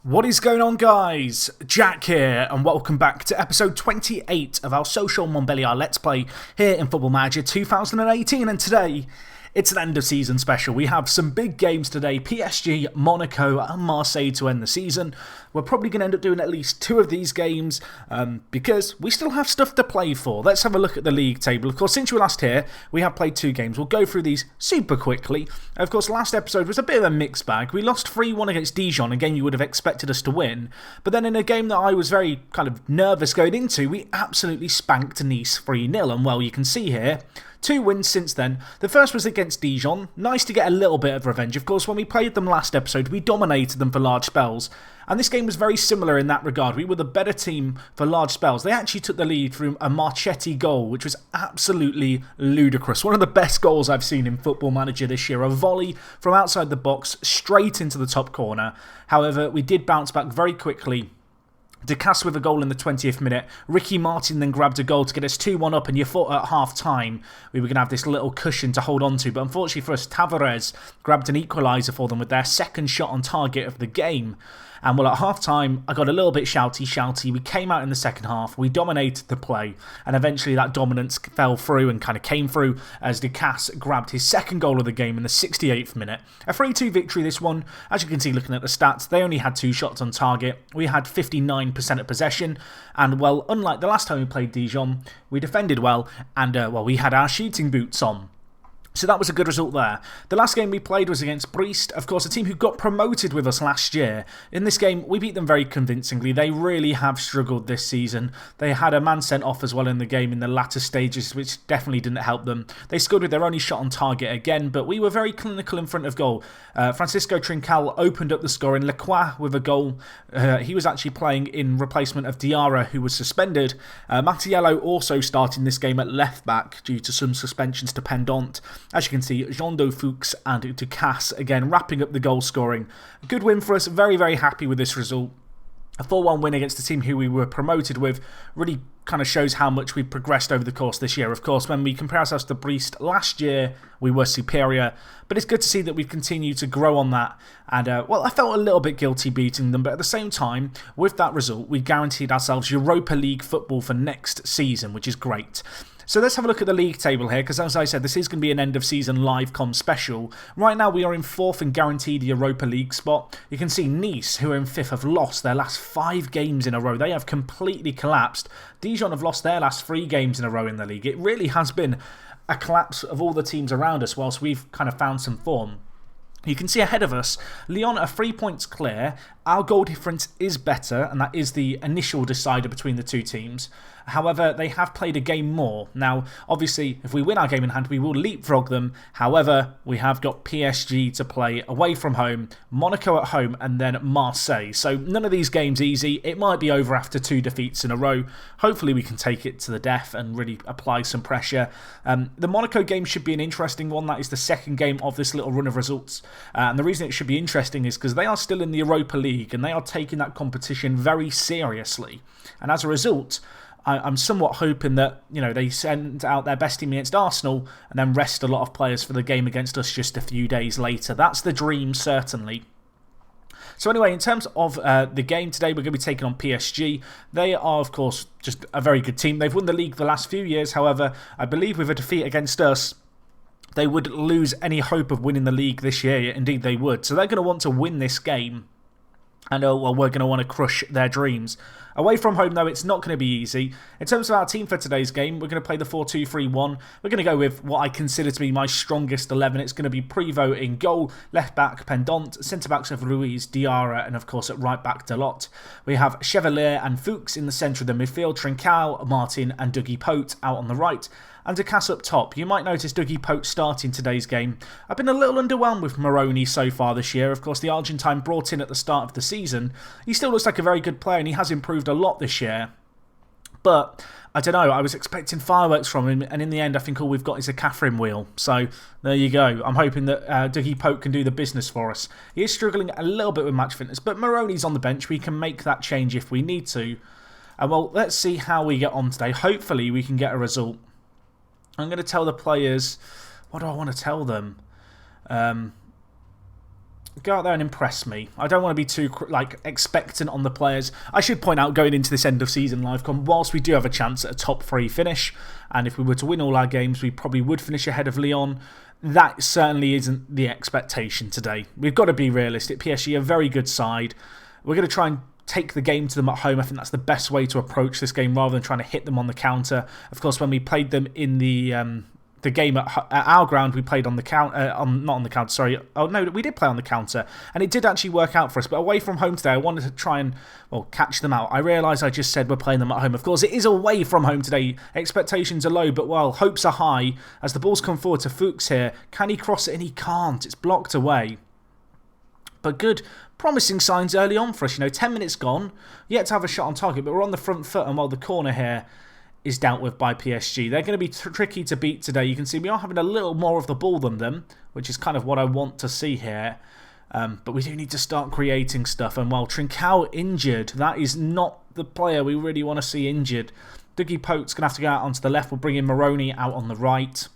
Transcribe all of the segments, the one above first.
What is going on, guys? Jack here, and welcome back to episode 28 of our Social Montbéliard Let's Play here in Football Manager 2018, and today it's an end of season special. We have some big games today: PSG, Monaco and Marseille to end the season. We're probably going to end up doing at least two of these games because we still have stuff to play for. Let's have a look at the league table. Of course, since you were last here, we have played two games. We'll go through these super quickly. Of course, last episode was a bit of a mixed bag. We lost 3-1 against Dijon, a game you would have expected us to win. But then in a game that I was very kind of nervous going into, we absolutely spanked Nice 3-0. And well, you can see here, 2 wins since then. The first was against Dijon. Nice to get a little bit of revenge. Of course, when we played them last episode, we dominated them for large spells. And this game was very similar in that regard. We were the better team for large spells. They actually took the lead through a Marchetti goal, which was absolutely ludicrous. One of the best goals I've seen in Football Manager this year. A volley from outside the box, straight into the top corner. However, we did bounce back very quickly. Ducasse with a goal in the 20th minute. Ricky Martin then grabbed a goal to get us 2-1 up, and you thought at half-time we were going to have this little cushion to hold on to. But unfortunately for us, Tavares grabbed an equaliser for them with their second shot on target of the game. And well, at half-time, I got a little bit shouty. We came out in the second half, we dominated the play, and eventually that dominance fell through and kind of came through as Ducasse grabbed his second goal of the game in the 68th minute. A 3-2 victory, this one. As you can see, looking at the stats, they only had 2 shots on target. We had 59% of possession, and well, unlike the last time we played Dijon, we defended well, and well, we had our shooting boots on. So that was a good result there. The last game we played was against Brest, of course, a team who got promoted with us last year. In this game, we beat them very convincingly. They really have struggled this season. They had a man sent off as well in the game in the latter stages, which definitely didn't help them. They scored with their only shot on target again, but we were very clinical in front of goal. Francisco Trincal opened up the scoring. Lacroix with a goal. He was actually playing in replacement of Diarra, who was suspended. Mattiello also starting this game at left back due to some suspensions to Pendant. As you can see, Jean-Do Fuchs and Ducasse again wrapping up the goal scoring. A good win for us, very, very happy with this result. A 4-1 win against the team who we were promoted with really kind of shows how much we've progressed over the course this year. Of course, when we compare ourselves to Brest last year, we were superior, but it's good to see that we've continued to grow on that. And well, I felt a little bit guilty beating them, but at the same time, with that result, we guaranteed ourselves Europa League football for next season, which is great. So let's have a look at the league table here, because as I said, this is going to be an end-of-season live-com special. Right now, we are in 4th and guaranteed Europa League spot. You can see Nice, who are in 5th, have lost their last 5 games in a row. They have completely collapsed. Dijon have lost their last 3 games in a row in the league. It really has been a collapse of all the teams around us whilst we've kind of found some form. You can see ahead of us, Lyon are 3 points clear. Our goal difference is better, and that is the initial decider between the two teams. However, they have played a game more. Now, obviously, if we win our game in hand, we will leapfrog them. However, we have got PSG to play away from home, Monaco at home, and then Marseille. So none of these games easy. It might be over after 2 defeats in a row. Hopefully, we can take it to the death and really apply some pressure. The Monaco game should be an interesting one. That is the second game of this little run of results. And the reason it should be interesting is because they are still in the Europa League and they are taking that competition very seriously. And as a result, I'm somewhat hoping that, you know, they send out their best team against Arsenal and then rest a lot of players for the game against us just a few days later. That's the dream, certainly. So anyway, in terms of the game today, we're going to be taking on PSG. They are, of course, just a very good team. They've won the league the last few years. However, I believe with a defeat against us, they would lose any hope of winning the league this year. Indeed, they would. So they're going to want to win this game. And well, we're going to want to crush their dreams. Away from home, though, it's not going to be easy. In terms of our team for today's game, we're going to play the 4-2-3-1. We're going to go with what I consider to be my strongest 11. It's going to be Prévost in goal, left back Pendant, centre backs of Ruiz, Diarra, and of course at right back Dalot. We have Chevalier and Fuchs in the centre of the midfield, Trincal, Martin, and Dougie Pote out on the right. And Ducasse up top. You might notice Dougie Pote starting today's game. I've been a little underwhelmed with Moroni so far this year. Of course, the Argentine brought in at the start of the season. He still looks like a very good player and he has improved a lot this year. But, I don't know, I was expecting fireworks from him, and in the end I think all we've got is a Catherine wheel. So, there you go. I'm hoping that Dougie Pote can do the business for us. He is struggling a little bit with match fitness, but Moroni's on the bench. We can make that change if we need to. And well, let's see how we get on today. Hopefully we can get a result. I'm going to tell the players, what do I want to tell them? go out there and impress me. I don't want to be too expectant on the players. I should point out, going into this end of season live com, whilst we do have a chance at a top 3 finish, and if we were to win all our games, we probably would finish ahead of Lyon. That certainly isn't the expectation today. We've got to be realistic. PSG are a very good side. We're going to try and take the game to them at home. I think that's the best way to approach this game, rather than trying to hit them on the counter. Of course, when we played them in the game at our ground, we played on the counter. Not on the counter, sorry. Oh, no, we did play on the counter. And it did actually work out for us. But away from home today, I wanted to try and, catch them out. I realise I just said we're playing them at home. Of course, it is away from home today. Expectations are low, but, hopes are high. As the ball's come forward to Fuchs here. Can he cross it? And he can't. It's blocked away. But good, promising signs early on for us. 10 minutes gone. Yet to have a shot on target, but we're on the front foot. And while the corner here is dealt with by PSG. They're going to be tricky to beat today. You can see we are having a little more of the ball than them, which is kind of what I want to see here. But we do need to start creating stuff. And while Trincao injured, that is not the player we really want to see injured. Dougie Pote's going to have to go out onto the left. We'll bring in Moroni out on the right.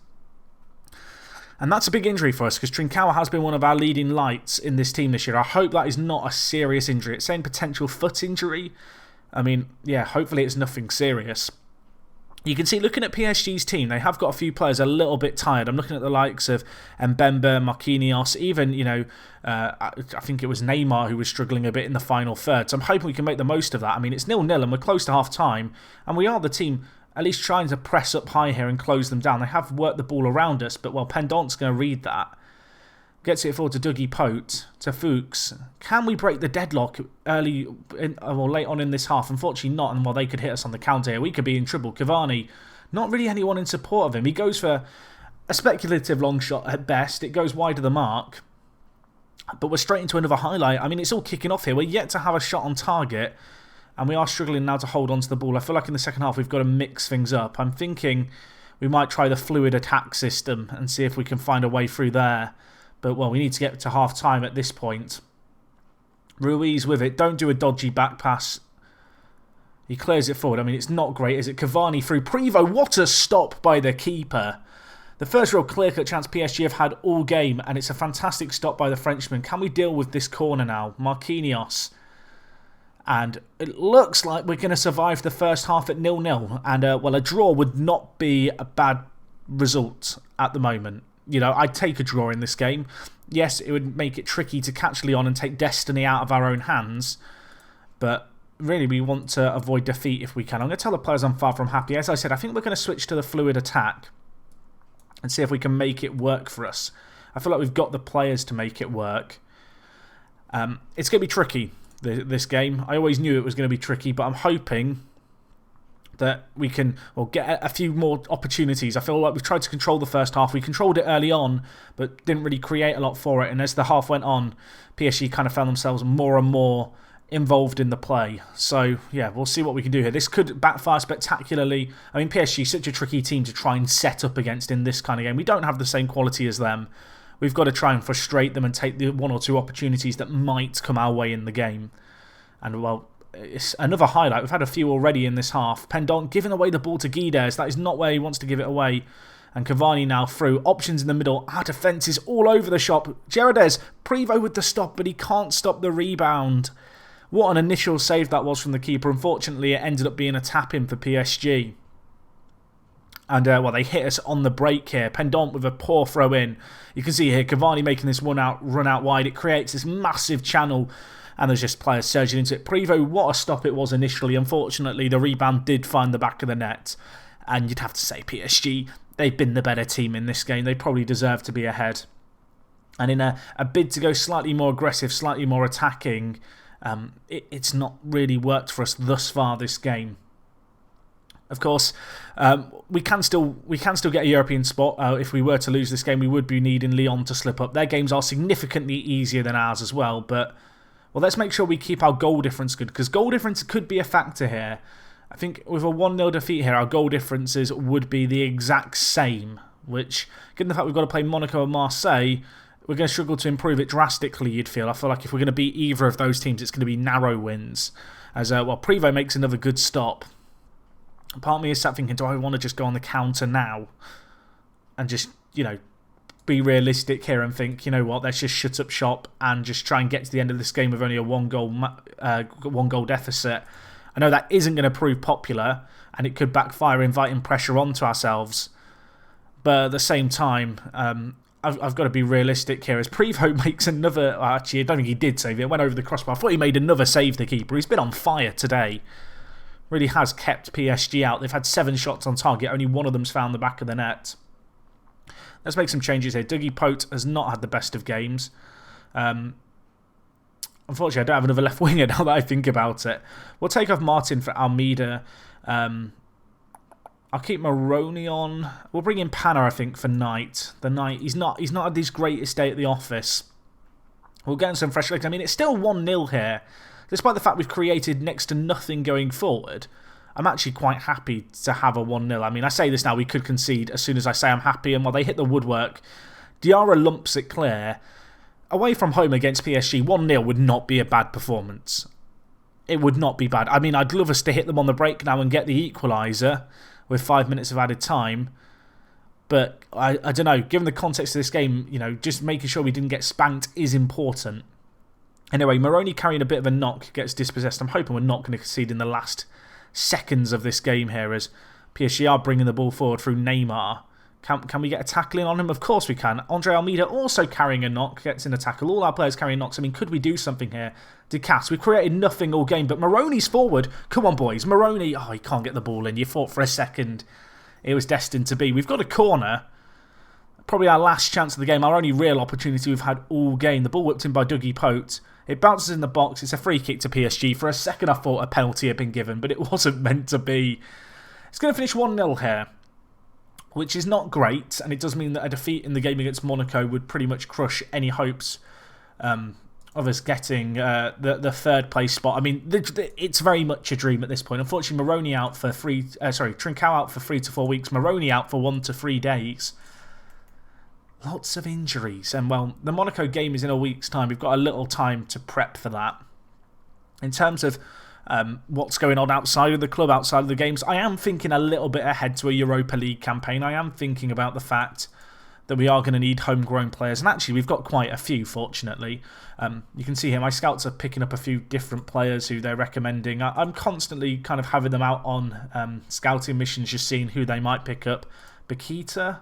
And that's a big injury for us, because Trincao has been one of our leading lights in this team this year. I hope that is not a serious injury. It's saying potential foot injury. I mean, yeah, hopefully it's nothing serious. You can see, looking at PSG's team, they have got a few players a little bit tired. I'm looking at the likes of Mbemba, Marquinhos, even, I think it was Neymar who was struggling a bit in the final third. So I'm hoping we can make the most of that. I mean, it's 0-0 and we're close to half-time. And we are the team at least trying to press up high here and close them down. They have worked the ball around us, but, Pendant's going to read that. Gets it forward to Dougie Pote, to Fuchs. Can we break the deadlock early or late on in this half? Unfortunately not, and they could hit us on the counter here, we could be in trouble. Cavani, not really anyone in support of him. He goes for a speculative long shot at best. It goes wide of the mark. But we're straight into another highlight. I mean, it's all kicking off here. We're yet to have a shot on target, and we are struggling now to hold on to the ball. I feel like in the second half we've got to mix things up. I'm thinking we might try the fluid attack system and see if we can find a way through there. But, we need to get to half-time at this point. Ruiz with it. Don't do a dodgy back pass. He clears it forward. I mean, it's not great, is it? Cavani through. Privo, what a stop by the keeper. The first real clear-cut chance PSG have had all game, and it's a fantastic stop by the Frenchman. Can we deal with this corner now? Marquinhos. And it looks like we're going to survive the first half at 0-0. And, a draw would not be a bad result at the moment. I'd take a draw in this game. Yes, it would make it tricky to catch Lyon and take destiny out of our own hands. But really, we want to avoid defeat if we can. I'm going to tell the players I'm far from happy. As I said, I think we're going to switch to the fluid attack and see if we can make it work for us. I feel like we've got the players to make it work. It's going to be tricky, this game. I always knew it was going to be tricky, but I'm hoping that we can get a few more opportunities. I feel like we've tried to control the first half. We controlled it early on, but didn't really create a lot for it. And as the half went on, PSG kind of found themselves more and more involved in the play. So, yeah, we'll see what we can do here. This could backfire spectacularly. I mean, PSG is such a tricky team to try and set up against in this kind of game. We don't have the same quality as them. We've got to try and frustrate them and take the one or two opportunities that might come our way in the game. And, it's another highlight. We've had a few already in this half. Pendant giving away the ball to Guedes. That is not where he wants to give it away. And Cavani now through. Options in the middle. Our defence is all over the shop. Gerardez, Privo with the stop, but he can't stop the rebound. What an initial save that was from the keeper. Unfortunately, it ended up being a tap-in for PSG. And, they hit us on the break here. Pendant with a poor throw-in. You can see here, Cavani making this run out wide. It creates this massive channel. And there's just players surging into it. Privo, what a stop it was initially. Unfortunately, the rebound did find the back of the net. And you'd have to say PSG, they've been the better team in this game. They probably deserve to be ahead. And in a bid to go slightly more aggressive, slightly more attacking, it's not really worked for us thus far this game. Of course, we can still get a European spot. If we were to lose this game, we would be needing Lyon to slip up. Their games are significantly easier than ours as well, but let's make sure we keep our goal difference good, because goal difference could be a factor here. I think with a 1-0 defeat here, our goal differences would be the exact same, which, given the fact we've got to play Monaco and Marseille, we're going to struggle to improve it drastically, you'd feel. I feel like if we're going to beat either of those teams, it's going to be narrow wins. As, Privo makes another good stop. Part of me is sat thinking, do I want to just go on the counter now and just, be realistic here and think, you know what, let's just shut up shop and just try and get to the end of this game with only a one goal deficit. I know that isn't going to prove popular, and it could backfire, inviting pressure onto ourselves. But at the same time, I've got to be realistic here. As Prevost makes another... Actually, I don't think he did save it. It went over the crossbar. I thought he made another save, the keeper. He's been on fire today. Really has kept PSG out. They've had 7 shots on target. Only one of them's found the back of the net. Let's make some changes here. Dougie Pote has not had the best of games. Unfortunately, I don't have another left winger now that I think about it. We'll take off Martin for Almeida. I'll keep Moroni on. We'll bring in Panna, I think, for Knight. The Knight, he's not had his greatest day at the office. We'll get in some fresh legs. I mean, it's still 1-0 here. Despite the fact we've created next to nothing going forward, I'm actually quite happy to have a 1-0. I mean, I say this now, we could concede as soon as I say I'm happy, and while they hit the woodwork, Diarra lumps it clear. Away from home against PSG, 1-0 would not be a bad performance. It would not be bad. I mean, I'd love us to hit them on the break now and get the equaliser with 5 minutes of added time. But I don't know, given the context of this game, you know, just making sure we didn't get spanked is important. Anyway, Moroni carrying a bit of a knock, gets dispossessed. I'm hoping we're not going to concede in the last seconds of this game here, as PSG are bringing the ball forward through Neymar. Can we get a tackle in on him? Of course we can. Andre Almeida also carrying a knock, gets in a tackle. All our players carrying knocks. I mean, could we do something here? Ducasse, we've created nothing all game, but Moroni's forward. Come on, boys. Moroni, he can't get the ball in. You thought for a second it was destined to be. We've got a corner. Probably our last chance of the game. Our only real opportunity we've had all game. The ball whipped in by Dougie Pote. It bounces in the box. It's a free kick to PSG. For a second, I thought a penalty had been given, but it wasn't meant to be. It's going to finish 1-0 here, which is not great, and it does mean that a defeat in the game against Monaco would pretty much crush any hopes of us getting the third place spot. I mean, it's very much a dream at this point. Unfortunately, Moroni out for Trincao out for 3 to 4 weeks, Moroni out for 1 to 3 days. Lots of injuries, and well, the Monaco game is in a week's time. We've got a little time to prep for that. In terms of what's going on outside of the club, outside of the games, I am thinking a little bit ahead to a Europa League campaign. I am thinking about the fact that we are going to need homegrown players, and actually we've got quite a few, fortunately. You can see here my scouts are picking up a few different players who they're recommending. I'm constantly kind of having them out on scouting missions, just seeing who they might pick up. Bakita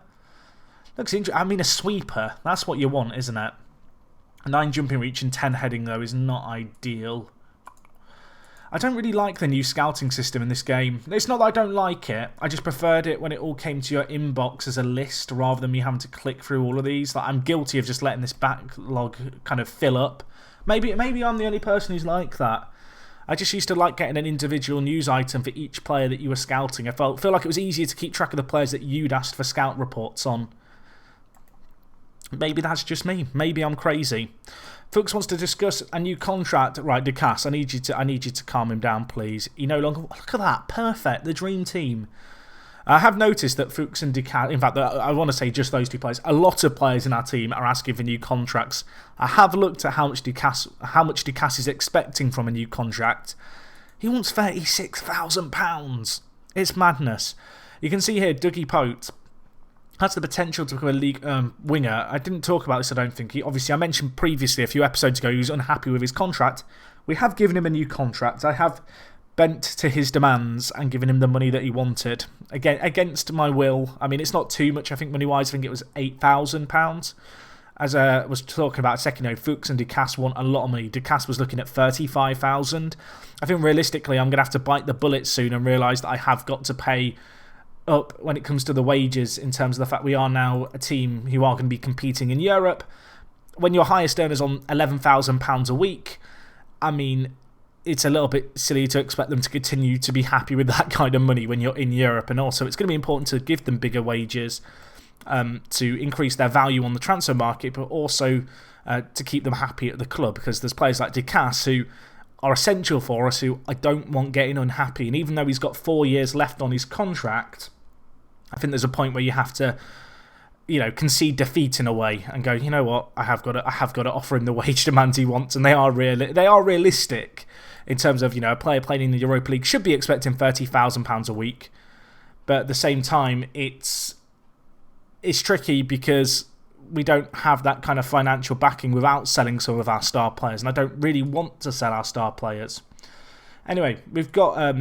looks interesting. I mean, a sweeper, that's what you want, isn't it? 9 jumping reach and 10 heading, though, is not ideal. I don't really like the new scouting system in this game. It's not that I don't like it. I just preferred it when it all came to your inbox as a list rather than me having to click through all of these. Like, I'm guilty of just letting this backlog kind of fill up. Maybe I'm the only person who's like that. I just used to like getting an individual news item for each player that you were scouting. I feel like it was easier to keep track of the players that you'd asked for scout reports on. Maybe that's just me. Maybe I'm crazy. Fuchs wants to discuss a new contract. Right, Ducasse, I need you to calm him down, please. He no longer... Look at that. Perfect. The dream team. I have noticed that Fuchs and Ducasse... In fact, I want to say just those two players. A lot of players in our team are asking for new contracts. I have looked at how much Ducasse is expecting from a new contract. He wants £36,000. It's madness. You can see here, Dougie Pote has the potential to become a league winger. I didn't talk about this, I don't think. Obviously, I mentioned previously, a few episodes ago, he was unhappy with his contract. We have given him a new contract. I have bent to his demands and given him the money that he wanted. Again, against my will. I mean, it's not too much, I think, money-wise. I think it was £8,000. As I was talking about a second ago, Fuchs and Ducasse want a lot of money. Ducasse was looking at £35,000. I think realistically, I'm going to have to bite the bullet soon and realise that I have got to pay up when it comes to the wages, in terms of the fact we are now a team who are going to be competing in Europe. When your highest earner's on £11,000 a week, I mean, it's a little bit silly to expect them to continue to be happy with that kind of money when you're in Europe. And also, it's going to be important to give them bigger wages to increase their value on the transfer market, but also to keep them happy at the club, because there's players like Ducasse who are essential for us, who I don't want getting unhappy. And even though he's got 4 years left on his contract, I think there's a point where you have to, you know, concede defeat in a way and go, you know what, I have got to offer him the wage demands he wants, and they are realistic in terms of, you know, a player playing in the Europa League should be expecting £30,000 a week, but at the same time, it's tricky because we don't have that kind of financial backing without selling some of our star players, and I don't really want to sell our star players. Anyway, we've got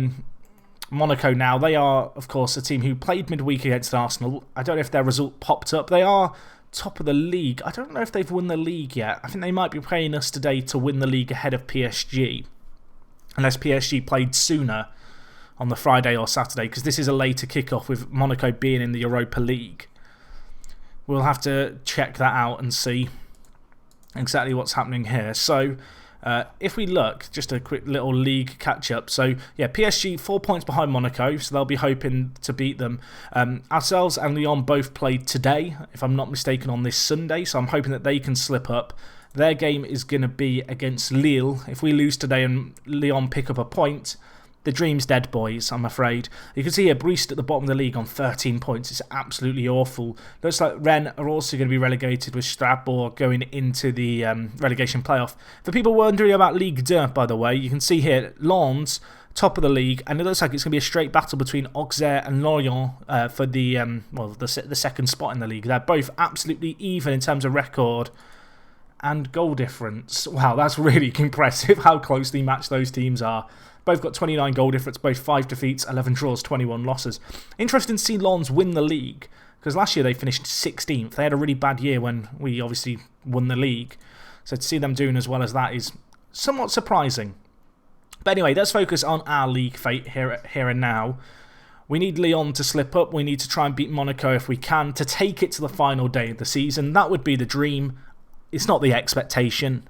Monaco now. They are, of course, a team who played midweek against Arsenal. I don't know if their result popped up. They are top of the league. I don't know if they've won the league yet. I think they might be playing us today to win the league ahead of PSG, unless PSG played sooner on the Friday or Saturday, because this is a later kickoff with Monaco being in the Europa League. We'll have to check that out and see exactly what's happening here. So if we look, just a quick little league catch-up. So, yeah, PSG 4 points behind Monaco, so they'll be hoping to beat them. Ourselves and Lyon both played today, if I'm not mistaken, on this Sunday, so I'm hoping that they can slip up. Their game is going to be against Lille. If we lose today and Lyon pick up a point, the dream's dead, boys, I'm afraid. You can see here, Brest at the bottom of the league on 13 points. It's absolutely awful. Looks like Rennes are also going to be relegated, with Strasbourg going into the relegation playoff. For people wondering about Ligue 2, by the way, you can see here, Lens, top of the league, and it looks like it's going to be a straight battle between Auxerre and Lorient for the second spot in the league. They're both absolutely even in terms of record and goal difference. Wow, that's really impressive how closely matched those teams are. Both got 29 goal difference, both 5 defeats, 11 draws, 21 losses. Interesting to see Lens win the league, because last year they finished 16th. They had a really bad year when we obviously won the league. So to see them doing as well as that is somewhat surprising. But anyway, let's focus on our league fate here and now. We need Lyon to slip up. We need to try and beat Monaco if we can to take it to the final day of the season. That would be the dream. It's not the expectation.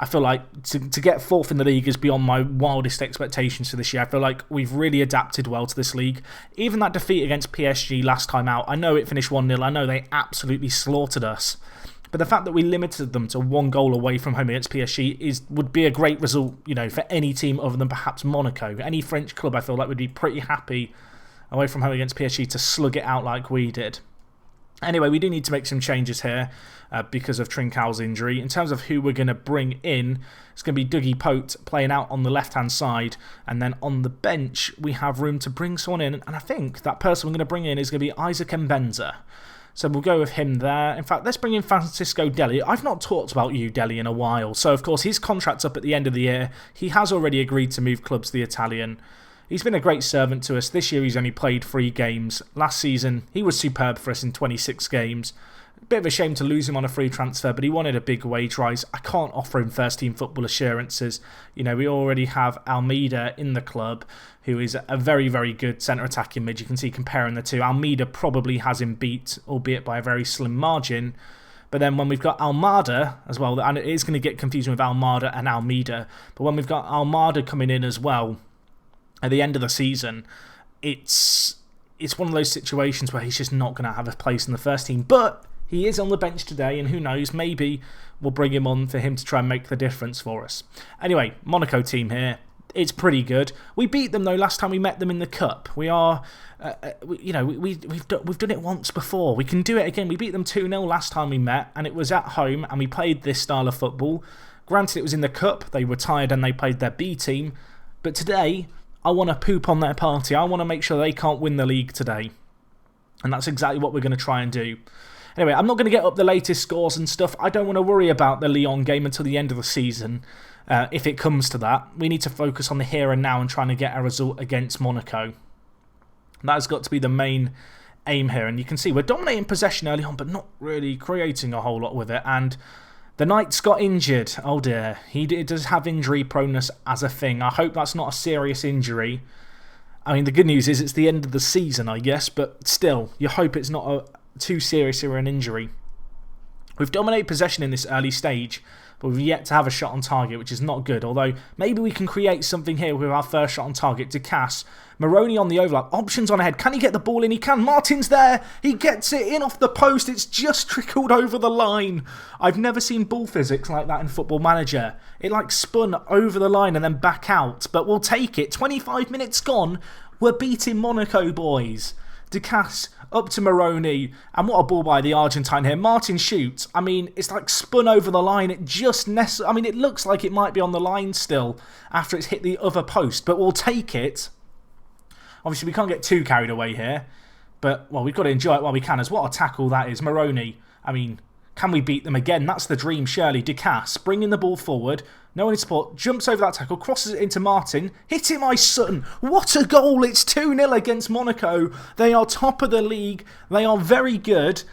I feel like to get fourth in the league is beyond my wildest expectations for this year. I feel like we've really adapted well to this league. Even that defeat against PSG last time out, I know it finished 1-0. I know they absolutely slaughtered us. But the fact that we limited them to 1 goal away from home against PSG would be a great result, for any team other than perhaps Monaco. Any French club, I feel like, would be pretty happy away from home against PSG to slug it out like we did. Anyway, we do need to make some changes here because of Trincão's injury. In terms of who we're going to bring in, it's going to be Dougie Pote playing out on the left-hand side. And then on the bench, we have room to bring someone in. And I think that person we're going to bring in is going to be Isaac Mbenza. So we'll go with him there. In fact, let's bring in Francisco Deli. I've not talked about you, Deli, in a while. So, of course, his contract's up at the end of the year. He has already agreed to move clubs, the Italian. He's been a great servant to us. This year he's only played 3 games. Last season he was superb for us in 26 games. A bit of a shame to lose him on a free transfer, but he wanted a big wage rise. I can't offer him first team football assurances. We already have Almeida in the club, who is a very, very good centre attacking mid. You can see comparing the two. Almeida probably has him beat, albeit by a very slim margin. But then when we've got Almada as well, and it is going to get confusing with Almada and Almeida, but when we've got Almada coming in as well, at the end of the season, it's one of those situations where he's just not going to have a place in the first team. But he is on the bench today, and who knows, maybe we'll bring him on for him to try and make the difference for us. Anyway, Monaco team here. It's pretty good. We beat them, though, last time we met them in the Cup. We are, we've done it once before. We can do it again. We beat them 2-0 last time we met, and it was at home, and we played this style of football. Granted, it was in the Cup. They were tired, and they played their B team. But today, I want to poop on their party. I want to make sure they can't win the league today. And that's exactly what we're going to try and do. Anyway, I'm not going to get up the latest scores and stuff. I don't want to worry about the Lyon game until the end of the season. If it comes to that, we need to focus on the here and now and trying to get a result against Monaco. That has got to be the main aim here. And you can see we're dominating possession early on, but not really creating a whole lot with it. And the Knights got injured. Oh dear. He does have injury proneness as a thing. I hope that's not a serious injury. I mean, the good news is it's the end of the season, I guess, but still, you hope it's not too serious of an injury. We've dominated possession in this early stage, but we've yet to have a shot on target, which is not good. Although, maybe we can create something here with our first shot on target. Ducasse, Moroni on the overlap, options on ahead. Can he get the ball in? He can. Martin's there. He gets it in off the post. It's just trickled over the line. I've never seen ball physics like that in Football Manager. It spun over the line and then back out. But we'll take it. 25 minutes gone. We're beating Monaco, boys. Ducasse up to Moroni, and what a ball by the Argentine here. Martin shoots. I mean, it's spun over the line. It just it looks like it might be on the line still after it's hit the other post, but we'll take it. Obviously, we can't get too carried away here, but, well, we've got to enjoy it while we can, as what a tackle that is. Moroni I mean, can we beat them again? That's the dream, surely. Ducasse bringing the ball forward. No one in support. Jumps over that tackle. Crosses it into Martin. Hit it, my son. What a goal. It's 2-0 against Monaco. They are top of the league. They are very good.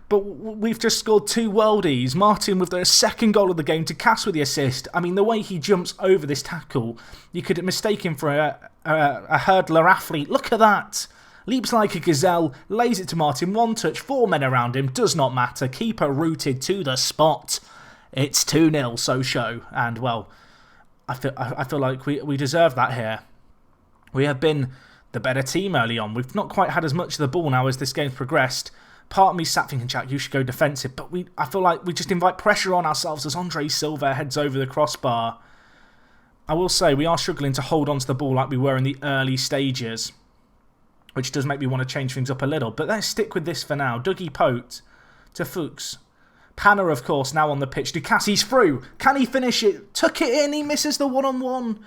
But we've just scored 2 worldies. Martin with the second goal of the game. Ducasse with the assist. I mean, the way he jumps over this tackle, you could mistake him for a hurdler athlete. Look at that. Leaps like a gazelle, lays it to Martin, 1 touch, 4 men around him, does not matter, keeper rooted to the spot. It's 2-0 Sochaux, and well, I feel like we deserve that here. We have been the better team early on. We've not quite had as much of the ball now as this game's progressed. Part of me sat thinking, Jack, you should go defensive, but I feel like we just invite pressure on ourselves as Andre Silva heads over the crossbar. I will say, we are struggling to hold on to the ball like we were in the early stages, which does make me want to change things up a little. But let's stick with this for now. Dougie Pote to Fuchs. Panner, of course, now on the pitch. Ducasse's through. Can he finish it? Tuck it in. He misses the one-on-one.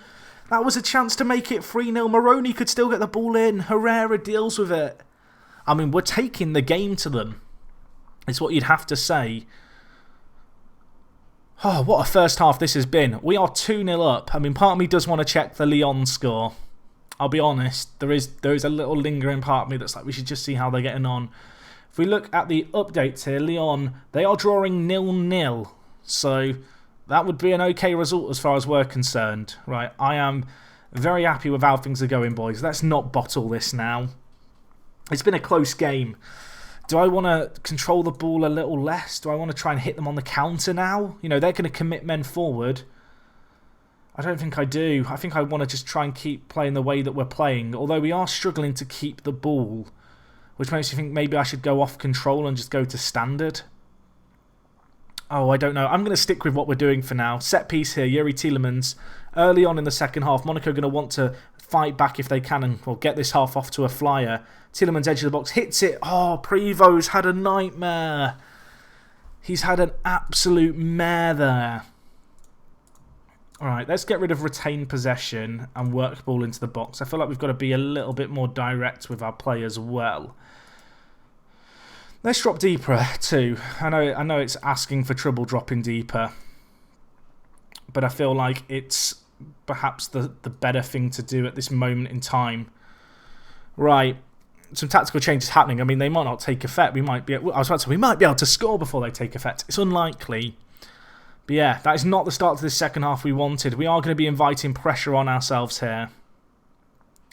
That was a chance to make it 3-0. Moroni could still get the ball in. Herrera deals with it. I mean, we're taking the game to them. It's what you'd have to say. Oh, what a first half this has been. We are 2-0 up. I mean, part of me does want to check the Lyon score. I'll be honest, there is a little lingering part of me that's like, we should just see how they're getting on. If we look at the updates here, Lyon, they are drawing 0-0. So that would be an okay result as far as we're concerned. Right, I am very happy with how things are going, boys. Let's not bottle this now. It's been a close game. Do I want to control the ball a little less? Do I want to try and hit them on the counter now? You know, they're going to commit men forward. I don't think I do. I think I want to just try and keep playing the way that we're playing. Although we are struggling to keep the ball, which makes me think maybe I should go off control and just go to standard. Oh, I don't know. I'm going to stick with what we're doing for now. Set piece here, Yuri Tielemans. Early on in the second half, Monaco are going to want to fight back if they can and get this half off to a flyer. Tielemans, edge of the box, hits it. Oh, Prevost had a nightmare. He's had an absolute mare there. Alright, let's get rid of retained possession and work the ball into the box. I feel like we've got to be a little bit more direct with our play as well. Let's drop deeper too. I know it's asking for trouble dropping deeper, but I feel like it's perhaps the better thing to do at this moment in time. Right, some tactical changes happening. I mean, they might not take effect. We might be able to score before they take effect. It's unlikely. But yeah, that is not the start to this second half we wanted. We are going to be inviting pressure on ourselves here.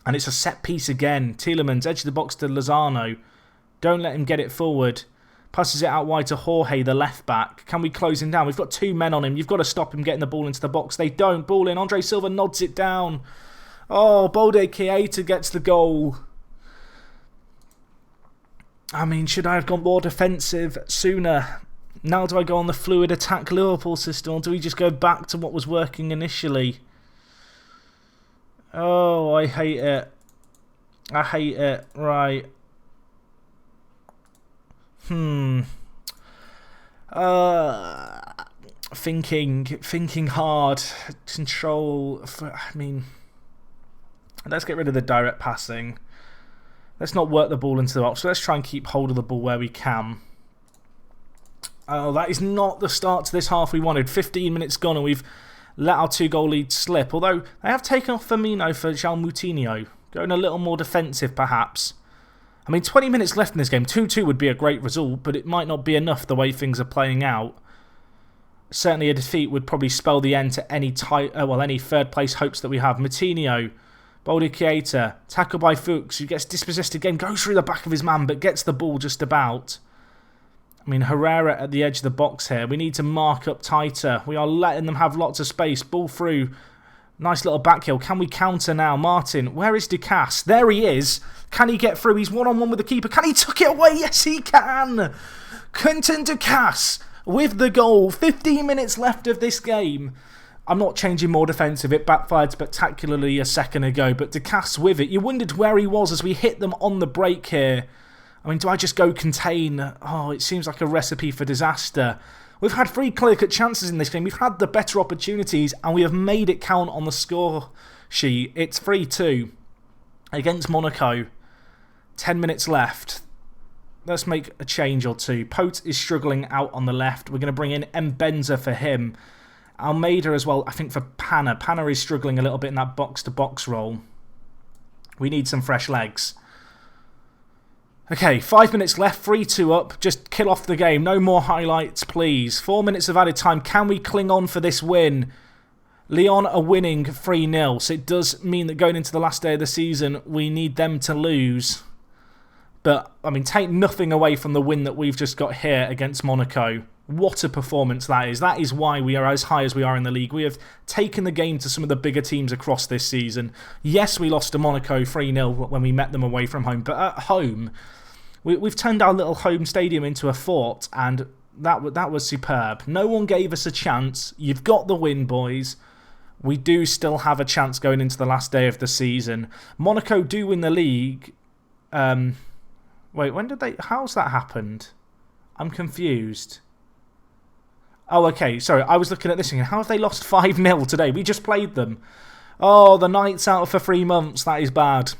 And it's a set piece again. Tielemans, edge of the box to Lozano. Don't let him get it forward. Passes it out wide to Jorge, the left back. Can we close him down? We've got 2 men on him. You've got to stop him getting the ball into the box. They don't. Ball in. Andre Silva nods it down. Oh, Balde Keita gets the goal. I mean, should I have gone more defensive sooner? Now do I go on the fluid attack Liverpool system, or do we just go back to what was working initially? Oh, I hate it. I hate it. Right. Thinking hard. Control. I mean, let's get rid of the direct passing. Let's not work the ball into the box. So let's try and keep hold of the ball where we can. Oh, that is not the start to this half we wanted. 15 minutes gone and we've let our 2-goal lead slip. Although they have taken off Firmino for João Moutinho. Going a little more defensive perhaps. I mean, 20 minutes left in this game. 2-2 would be a great result, but it might not be enough the way things are playing out. Certainly a defeat would probably spell the end to any any third place hopes that we have. Moutinho, Balde Keita, tackled by Fuchs, who gets dispossessed again, goes through the back of his man, but gets the ball just about. I mean, Herrera at the edge of the box here. We need to mark up tighter. We are letting them have lots of space. Ball through. Nice little back heel. Can we counter now? Martin, where is Ducasse? There he is. Can he get through? He's one-on-one with the keeper. Can he tuck it away? Yes, he can. Quentin Ducasse with the goal. 15 minutes left of this game. I'm not changing more defensive. It backfired spectacularly a second ago, but Ducasse with it. You wondered where he was as we hit them on the break here. I mean, do I just go contain? Oh, it seems like a recipe for disaster. We've had 3 clear-cut chances in this game. We've had the better opportunities, and we have made it count on the score sheet. It's 3-2 against Monaco. 10 minutes left. let's make a change or two. Pote is struggling out on the left. We're going to bring in Mbenza for him. Almeida as well, I think, for Panna. Panna is struggling a little bit in that box-to-box role. We need some fresh legs. Okay, 5 minutes left, 3-2 up. Just kill off the game. No more highlights, please. 4 minutes of added time. Can we cling on for this win? Lyon are winning 3-0, so it does mean that going into the last day of the season, we need them to lose. But, I mean, take nothing away from the win that we've just got here against Monaco. What a performance that is. That is why we are as high as we are in the league. We have taken the game to some of the bigger teams across this season. Yes, we lost to Monaco 3-0 when we met them away from home, but at home, we've turned our little home stadium into a fort, and that was superb. No one gave us a chance. You've got the win, boys. We do still have a chance going into the last day of the season. Monaco do win the league. Wait, when did they... How's that happened? I'm confused. Oh, okay. Sorry, I was looking at this thing. How have they lost 5-0 today? We just played them. Oh, the Knights out for 3 months. That is bad.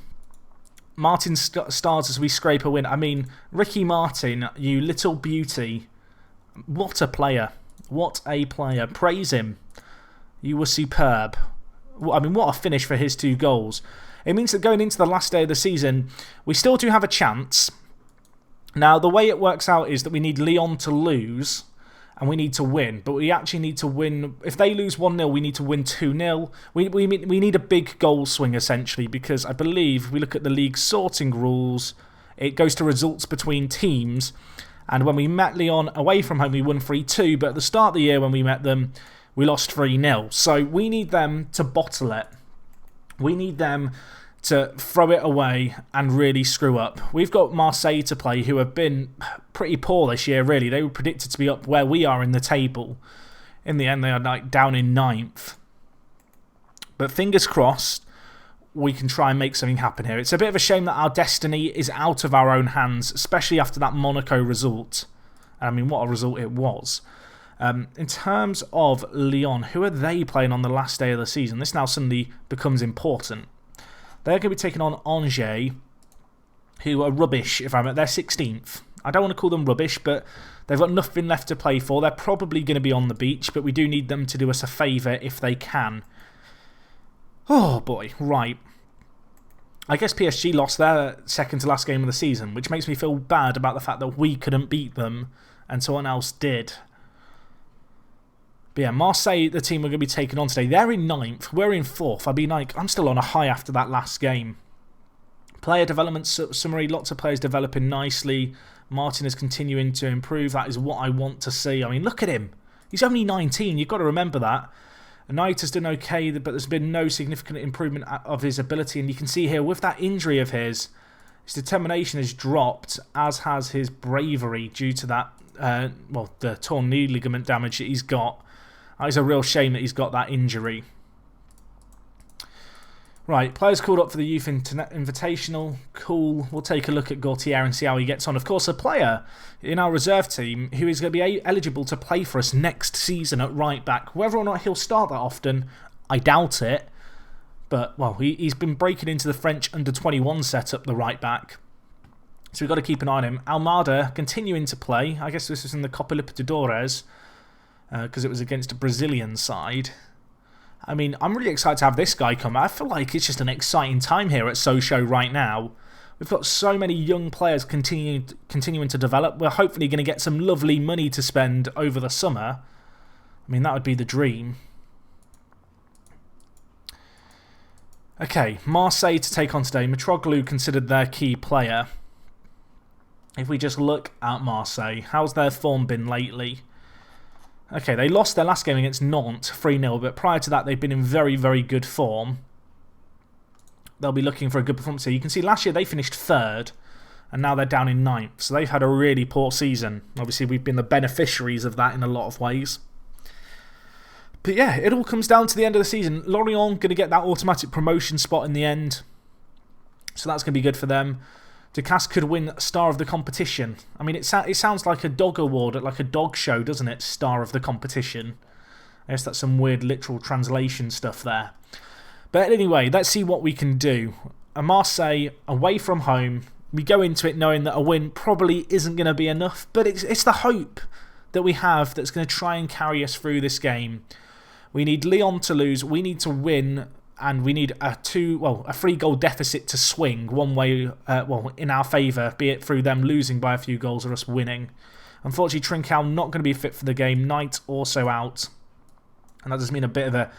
Martin starts as we scrape a win. I mean, Ricky Martin, you little beauty. What a player. What a player. Praise him. You were superb. I mean, what a finish for his 2 goals. It means that going into the last day of the season, we still do have a chance. Now, the way it works out is that we need Lyon to lose and we need to win. But we actually need to win. If they lose 1-0, we need to win 2-0. We need a big goal swing, essentially, because I believe if we look at the league sorting rules, it goes to results between teams. And when we met Lyon away from home, we won 3-2. But at the start of the year when we met them, we lost 3-0. So we need them to bottle it. We need them to throw it away and really screw up. We've got Marseille to play, who have been pretty poor this year, really. They were predicted to be up where we are in the table. In the end, they are like down in 9th. But fingers crossed, we can try and make something happen here. It's a bit of a shame that our destiny is out of our own hands, especially after that Monaco result. I mean, what a result it was. In terms of Lyon, who are they playing on the last day of the season? This now suddenly becomes important. They're going to be taking on Angers, who are rubbish, if I remember. They're 16th. I don't want to call them rubbish, but they've got nothing left to play for. They're probably going to be on the beach, but we do need them to do us a favour if they can. Oh, boy. Right. I guess PSG lost their second to last game of the season, which makes me feel bad about the fact that we couldn't beat them and someone else did. But yeah, Marseille, the team we're going to be taking on today, they're in 9th. We're in 4th. I mean, like, I'm still on a high after that last game. Player development summary, lots of players developing nicely. Martin is continuing to improve. That is what I want to see. I mean, look at him. He's only 19. You've got to remember that. Knight has done okay, but there's been no significant improvement of his ability. And you can see here, with that injury of his determination has dropped, as has his bravery due to that, the torn knee ligament damage that he's got. It's a real shame that he's got that injury. Right, players called up for the Youth Invitational. Cool. We'll take a look at Gaultier and see how he gets on. Of course, a player in our reserve team who is going to be eligible to play for us next season at right back. Whether or not he'll start that often, I doubt it. But, well, he's been breaking into the French under-21 setup, the right back. So we've got to keep an eye on him. Almada continuing to play. I guess this was in the Copa Libertadores, because it was against a Brazilian side. I mean, I'm really excited to have this guy come. I feel like it's just an exciting time here at Sochaux right now. We've got so many young players continuing to develop. We're hopefully going to get some lovely money to spend over the summer. I mean, that would be the dream. Okay, Marseille to take on today. Mitroglou considered their key player. If we just look at Marseille, how's their form been lately? Okay, they lost their last game against Nantes 3-0, but prior to that they've been in very, very good form. They'll be looking for a good performance here. You can see last year they finished 3rd, and now they're down in 9th. So they've had a really poor season. Obviously, we've been the beneficiaries of that in a lot of ways. But yeah, it all comes down to the end of the season. Lorient going to get that automatic promotion spot in the end. So that's going to be good for them. Ducasse could win Star of the Competition. I mean, it sounds like a dog award at like a dog show, doesn't it? Star of the Competition. I guess that's some weird literal translation stuff there. But anyway, let's see what we can do. A Marseille away from home. we go into it knowing that a win probably isn't going to be enough, but it's the hope that we have that's going to try and carry us through this game. We need Lyon to lose, we need to win, and we need a 3-goal deficit to swing one way, in our favour, be it through them losing by a few goals or us winning. Unfortunately, Trincao not going to be fit for the game. Knight also out. And that does mean a bit of a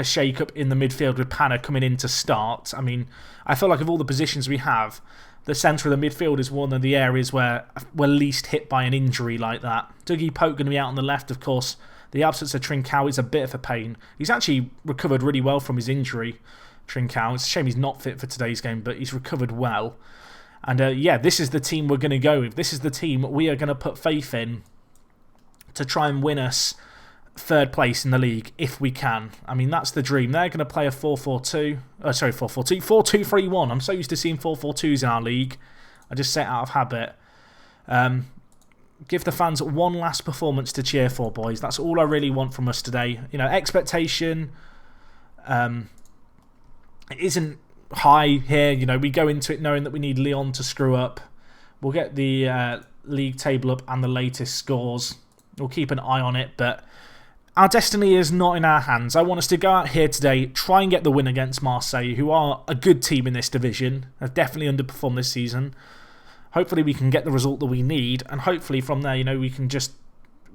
shake-up in the midfield with Panna coming in to start. I mean, I feel like of all the positions we have, the centre of the midfield is one of the areas where we're least hit by an injury like that. Dougie Pope going to be out on the left, of course. The absence of Trincao is a bit of a pain. He's actually recovered really well from his injury, Trincao. It's a shame he's not fit for today's game, but he's recovered well. And yeah, this is the team we're going to go with. This is the team we are going to put faith in to try and win us third place in the league if we can. I mean, that's the dream. They're going to play a 4-4-2. 4-2-3-1. I'm so used to seeing 4-4-2s in our league. I just say it out of habit. Give the fans one last performance to cheer for, boys. That's all I really want from us today. You know, expectation isn't high here. You know, we go into it knowing that we need Lyon to screw up. We'll get the league table up and the latest scores. We'll keep an eye on it, but our destiny is not in our hands. I want us to go out here today, try and get the win against Marseille, who are a good team in this division. Have definitely underperformed this season. Hopefully we can get the result that we need, and hopefully from there, you know, we can just,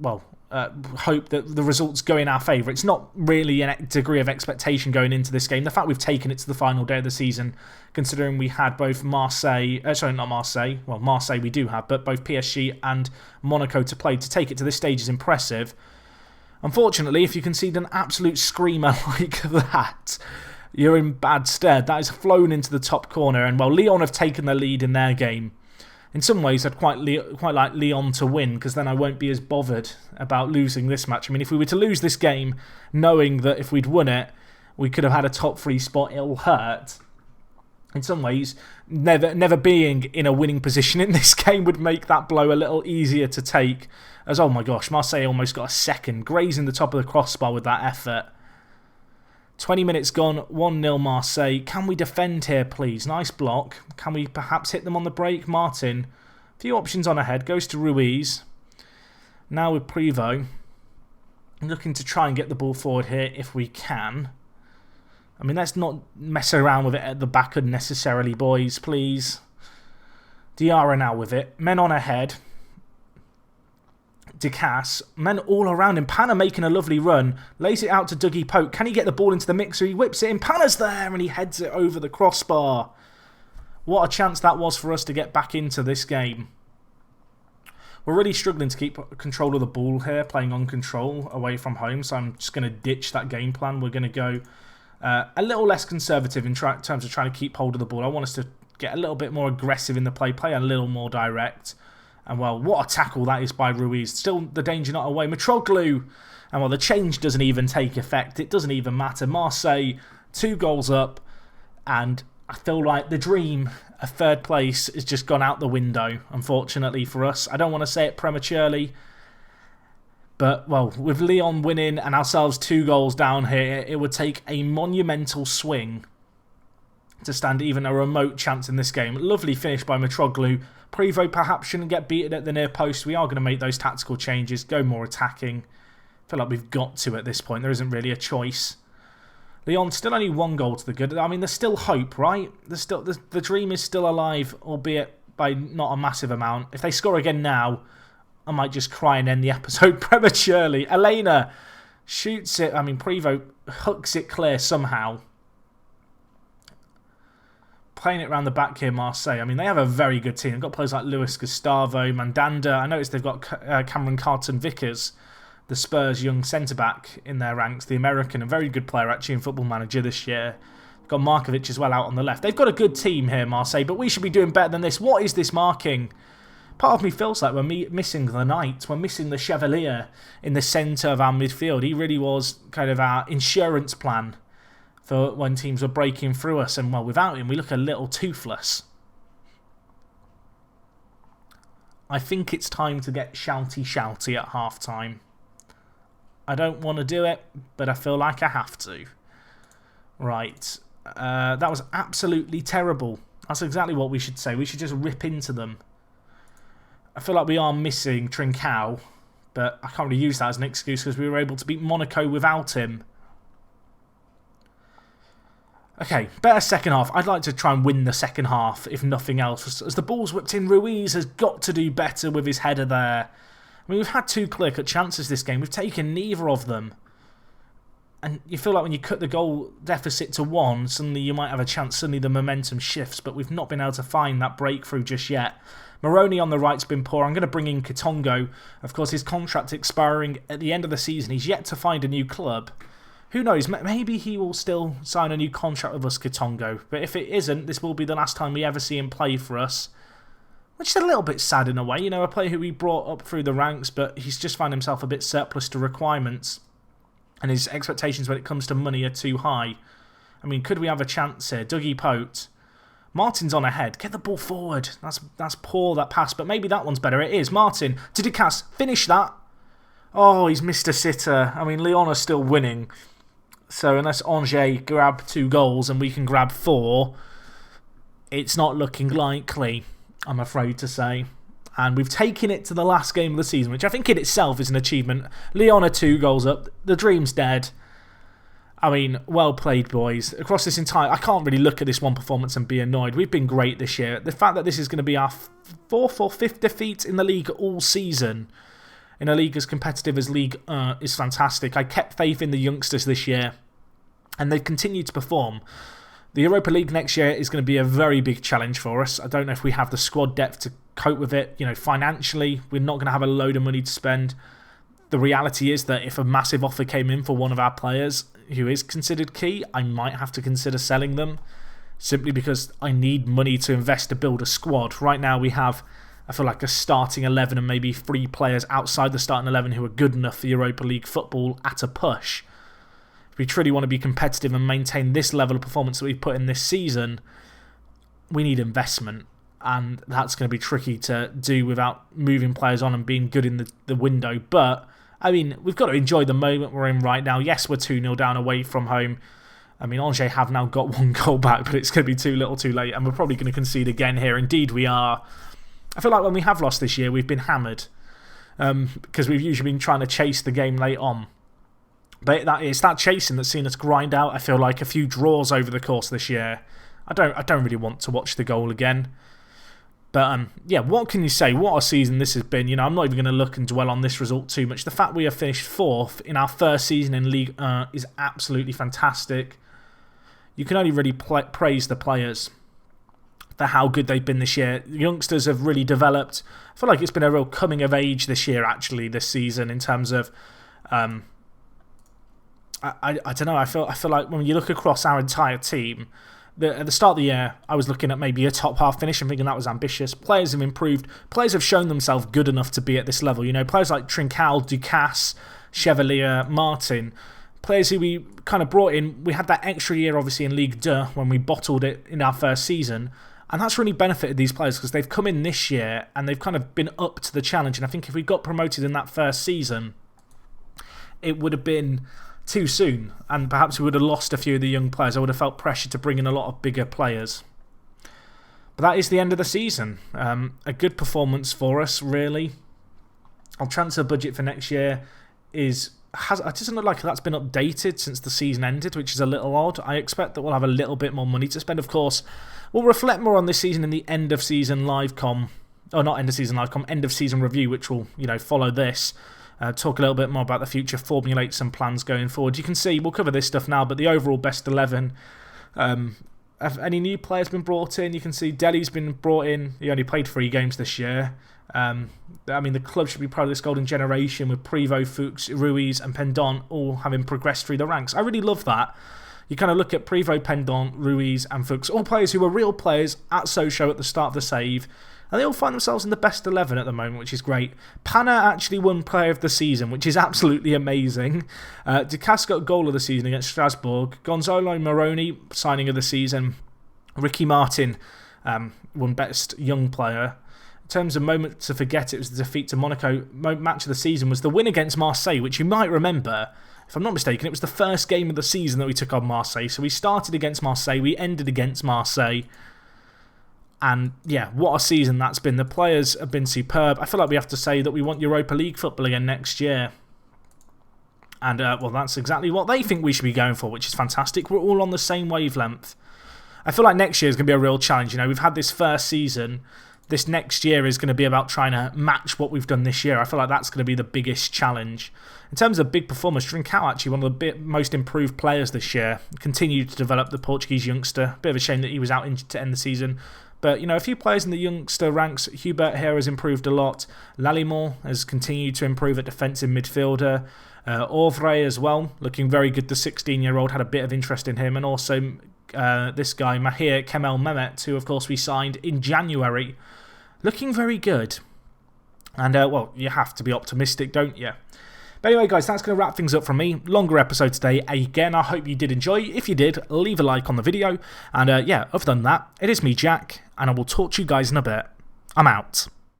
hope that the results go in our favour. It's not really a degree of expectation going into this game. The fact we've taken it to the final day of the season, considering we had both Marseille we do have, but both PSG and Monaco to play to take it to this stage is impressive. Unfortunately, if you concede an absolute screamer like that, you're in bad stead. That is flown into the top corner, and well, Lyon have taken the lead in their game. In some ways, I'd quite like Lyon to win, because then I won't be as bothered about losing this match. I mean, if we were to lose this game, knowing that if we'd won it, we could have had a top 3 spot, it'll hurt. In some ways, never being in a winning position in this game would make that blow a little easier to take. As, oh my gosh, Marseille almost got a second, grazing the top of the crossbar with that effort. 20 minutes gone, 1-0 Marseille. Can we defend here, please? Nice block. Can we perhaps hit them on the break? Martin, few options on ahead. Goes to Ruiz. Now with Privo. Looking to try and get the ball forward here if we can. I mean, let's not mess around with it at the back unnecessarily, boys, please. Diarra now with it. Men on ahead. Decas, men all around him. Panna making a lovely run. Lays it out to Dougie Pope. Can he get the ball into the mixer? He whips it in. Panna's there and he heads it over the crossbar. What a chance that was for us to get back into this game. We're really struggling to keep control of the ball here, playing on control away from home. So I'm just going to ditch that game plan. We're going to go a little less conservative in terms of trying to keep hold of the ball. I want us to get a little bit more aggressive in the play a little more direct. And well, what a tackle that is by Ruiz. Still the danger not away. Mitroglou. And well, the change doesn't even take effect. It doesn't even matter. Marseille, 2 goals up. And I feel like the dream of third place has just gone out the window, unfortunately for us. I don't want to say it prematurely. But, well, with Lyon winning and ourselves 2 goals down here, it would take a monumental swing to stand even a remote chance in this game. Lovely finish by Mitroglou. Privo perhaps shouldn't get beaten at the near post. We are going to make those tactical changes, go more attacking. I feel like we've got to at this point. There isn't really a choice. Lyon still only 1 goal to the good. I mean, there's still hope, right? The dream is still alive, albeit by not a massive amount. If they score again now, I might just cry and end the episode prematurely. Elena shoots it. I mean, Privo hooks it clear somehow. Playing it around the back here, Marseille. I mean, they have a very good team. They've got players like Luis Gustavo, Mandanda. I noticed they've got Cameron Carlton-Vickers, the Spurs young centre-back in their ranks. The American, a very good player actually in Football Manager this year. They've got Markovic as well out on the left. They've got a good team here, Marseille, but we should be doing better than this. What is this marking? Part of me feels like we're missing the Knight. We're missing the Chevalier in the centre of our midfield. He really was kind of our insurance plan for when teams were breaking through us. And, well, without him, we look a little toothless. I think it's time to get shouty at half-time. I don't want to do it, but I feel like I have to. Right. That was absolutely terrible. That's exactly what we should say. We should just rip into them. I feel like we are missing Trincao, but I can't really use that as an excuse because we were able to beat Monaco without him. Okay, better second half. I'd like to try and win the second half, if nothing else. As the ball's whipped in, Ruiz has got to do better with his header there. I mean, we've had 2 clear-cut chances this game. We've taken neither of them. And you feel like when you cut the goal deficit to 1, suddenly you might have a chance. Suddenly the momentum shifts, but we've not been able to find that breakthrough just yet. Moroni on the right's been poor. I'm going to bring in Katongo. Of course, his contract expiring at the end of the season. He's yet to find a new club. Who knows? Maybe he will still sign a new contract with us, Katongo. But if it isn't, this will be the last time we ever see him play for us. Which is a little bit sad in a way. You know, a player who we brought up through the ranks, but he's just found himself a bit surplus to requirements. And his expectations when it comes to money are too high. I mean, could we have a chance here? Dougie Pote. Martin's on ahead. Get the ball forward. That's poor, that pass. But maybe that one's better. It is. Martin to Ducasse. Finish that. Oh, he's missed a sitter. I mean, Lyon are still winning. So unless Angers grab 2 goals and we can grab 4, it's not looking likely, I'm afraid to say. And we've taken it to the last game of the season, which I think in itself is an achievement. Lyon are 2 goals up. The dream's dead. I mean, well played, boys. Across this entire... I can't really look at this one performance and be annoyed. We've been great this year. The fact that this is going to be our 4th or 5th defeat in the league all season, in a league as competitive as League 1, is fantastic. I kept faith in the youngsters this year, and they've continued to perform. The Europa League next year is going to be a very big challenge for us. I don't know if we have the squad depth to cope with it. You know, financially, we're not going to have a load of money to spend. The reality is that if a massive offer came in for one of our players who is considered key, I might have to consider selling them, simply because I need money to invest to build a squad. Right now we have, I feel like, a starting 11 and maybe 3 players outside the starting 11 who are good enough for Europa League football at a push. If we truly want to be competitive and maintain this level of performance that we've put in this season, we need investment. And that's going to be tricky to do without moving players on and being good in the window. But, I mean, we've got to enjoy the moment we're in right now. Yes, we're 2-0 down away from home. I mean, Angers have now got 1 goal back, but it's going to be too little too late. And we're probably going to concede again here. Indeed, we are. I feel like when we have lost this year, we've been hammered. Because we've usually been trying to chase the game late on. But it's that chasing that's seen us grind out, I feel like, a few draws over the course of this year. I don't really want to watch the goal again. But, yeah, what can you say? What a season this has been. You know, I'm not even going to look and dwell on this result too much. The fact we have finished 4th in our first season in Ligue 1 is absolutely fantastic. You can only really praise the players for how good they've been this year. The youngsters have really developed. I feel like it's been a real coming of age this year, actually, this season, in terms of... I don't know, I feel like when you look across our entire team, at the start of the year, I was looking at maybe a top half finish and thinking that was ambitious. Players have improved. Players have shown themselves good enough to be at this level. You know, players like Trincao, Ducasse, Chevalier, Martin, players who we kind of brought in. We had that extra year, obviously, in Ligue 2 when we bottled it in our first season. And that's really benefited these players because they've come in this year and they've kind of been up to the challenge. And I think if we got promoted in that first season, it would have been too soon, and perhaps we would have lost a few of the young players. I would have felt pressure to bring in a lot of bigger players. But that is the end of the season. A good performance for us, really. Our transfer budget for next year it doesn't look like that's been updated since the season ended, which is a little odd. I expect that we'll have a little bit more money to spend. Of course, we'll reflect more on this season in the end of season livecom, or not end of season livecom, end of season review, which will, you know, follow this. Talk a little bit more about the future, formulate some plans going forward. You can see, we'll cover this stuff now, but the overall best 11. Have any new players been brought in? You can see Deli's been brought in. He only played 3 games this year. I mean, the club should be proud of this golden generation with Prévost, Fuchs, Ruiz and Pendant all having progressed through the ranks. I really love that. You kind of look at Prévost, Pendant, Ruiz and Fuchs, all players who were real players at Sochaux at the start of the save. And they all find themselves in the best 11 at the moment, which is great. Pana actually won Player of the Season, which is absolutely amazing. Ducasse got Goal of the Season against Strasbourg. Gonzalo Moroni, Signing of the Season. Ricky Martin won Best Young Player. In terms of moment to forget, it was the defeat to Monaco. Match of the season was the win against Marseille, which you might remember. If I'm not mistaken, it was the first game of the season that we took on Marseille. So we started against Marseille, we ended against Marseille. And yeah, what a season that's been. The players have been superb. I feel like we have to say that we want Europa League football again next year. And, well, that's exactly what they think we should be going for, which is fantastic. We're all on the same wavelength. I feel like next year is going to be a real challenge. You know, we've had this first season. This next year is going to be about trying to match what we've done this year. I feel like that's going to be the biggest challenge. In terms of big performers, Trincao actually one of the most improved players this year. Continued to develop the Portuguese youngster. Bit of a shame that he was out injured to end the season. But, you know, a few players in the youngster ranks. Hubert here has improved a lot. Lallimore has continued to improve at defensive midfielder. Orvray as well, looking very good. The 16-year-old had a bit of interest in him. And also this guy, Mahir Kemel Mehmet, who, of course, we signed in January. Looking very good. And, well, you have to be optimistic, don't you? But anyway, guys, that's going to wrap things up from me. Longer episode today. Again, I hope you did enjoy. If you did, leave a like on the video. And, yeah, other than that, it is me, Jack, and I will talk to you guys in a bit. I'm out.